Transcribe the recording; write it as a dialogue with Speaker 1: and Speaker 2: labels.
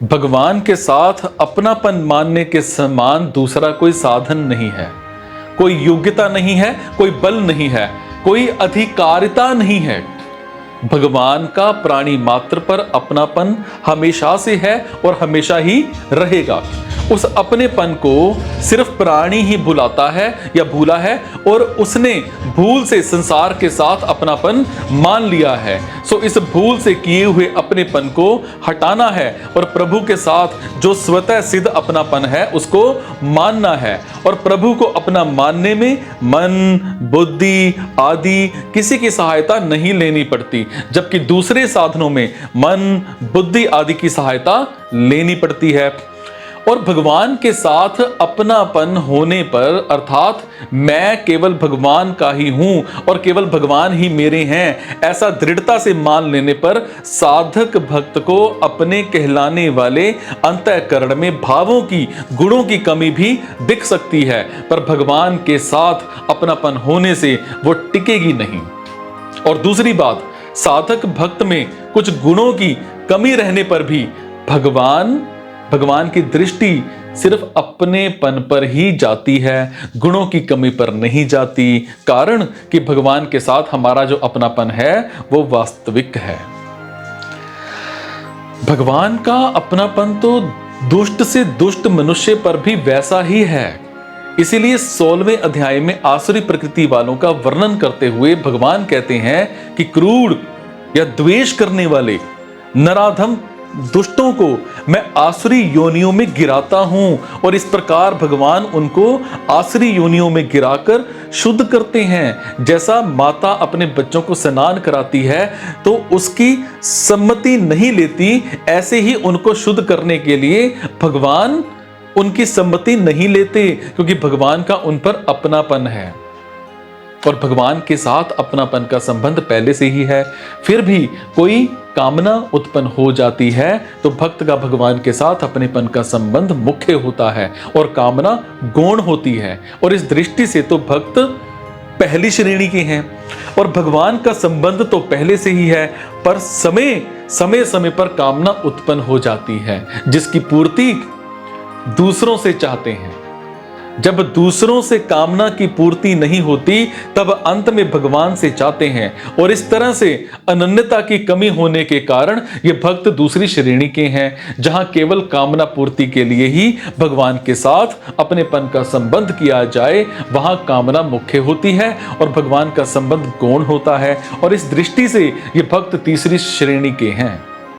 Speaker 1: भगवान के साथ अपनापन मानने के समान दूसरा कोई साधन नहीं है, कोई योग्यता नहीं है, कोई बल नहीं है, कोई अधिकारिता नहीं है। भगवान का प्राणी मात्र पर अपनापन हमेशा से है और हमेशा ही रहेगा। उस अपनेपन को सिर्फ प्राणी ही भुलाता है या भूला है, और उसने भूल से संसार के साथ अपनापन मान लिया है। सो इस भूल से किए हुए अपनेपन को हटाना है और प्रभु के साथ जो स्वतः सिद्ध अपनापन है उसको मानना है। और प्रभु को अपना मानने में मन, बुद्धि आदि किसी की सहायता नहीं लेनी पड़ती, जबकि दूसरे साधनों में मन, बुद्धि आदि की सहायता लेनी पड़ती है। और भगवान के साथ अपनापन होने पर, अर्थात मैं केवल भगवान का ही हूं और केवल भगवान ही मेरे हैं, ऐसा दृढ़ता से मान लेने पर साधक भक्त को अपने कहलाने वाले अंतःकरण में भावों की, गुणों की कमी भी दिख सकती है, पर भगवान के साथ अपनापन होने से वो टिकेगी नहीं। और दूसरी बात, साधक भक्त में कुछ गुणों की कमी रहने पर भी भगवान की दृष्टि सिर्फ अपनेपन पर ही जाती है, गुणों की कमी पर नहीं जाती। कारण कि भगवान के साथ हमारा जो अपनापन है वो वास्तविक है। भगवान का अपनापन तो दुष्ट से दुष्ट मनुष्य पर भी वैसा ही है। इसीलिए 16वें अध्याय में आसुरी प्रकृति वालों का वर्णन करते हुए भगवान कहते हैं कि क्रूर या द्वेष करने वाले नराधम दुष्टों को मैं आसुरी योनियों में गिराता हूं, और इस प्रकार भगवान उनको आसुरी योनियों में गिराकर शुद्ध करते हैं। जैसा माता अपने बच्चों को स्नान कराती है तो उसकी सम्मति नहीं लेती, ऐसे ही उनको शुद्ध करने के लिए भगवान उनकी सम्मति नहीं लेते, क्योंकि भगवान का उन पर अपनापन है और भगवान के साथ अपनापन का संबंध पहले से ही है। फिर भी कोई कामना उत्पन्न हो जाती है तो भक्त का भगवान के साथ अपनेपन का संबंध मुख्य होता है और कामना गौण होती है। और इस दृष्टि से तो भक्त पहली श्रेणी के हैं और भगवान का संबंध तो पहले से ही है, पर समय पर कामना उत्पन्न हो जाती है जिसकी पूर्ति दूसरों से चाहते हैं। जब दूसरों से कामना की पूर्ति नहीं होती तब अंत में भगवान से चाहते हैं, और इस तरह से अनन्यता की कमी होने के कारण ये भक्त दूसरी श्रेणी के हैं, जहां केवल कामना पूर्ति के लिए ही भगवान के साथ अपनेपन का संबंध किया जाए, वहां कामना मुख्य होती है और भगवान का संबंध गौण होता है। और इस दृष्टि से ये भक्त तीसरी श्रेणी के हैं।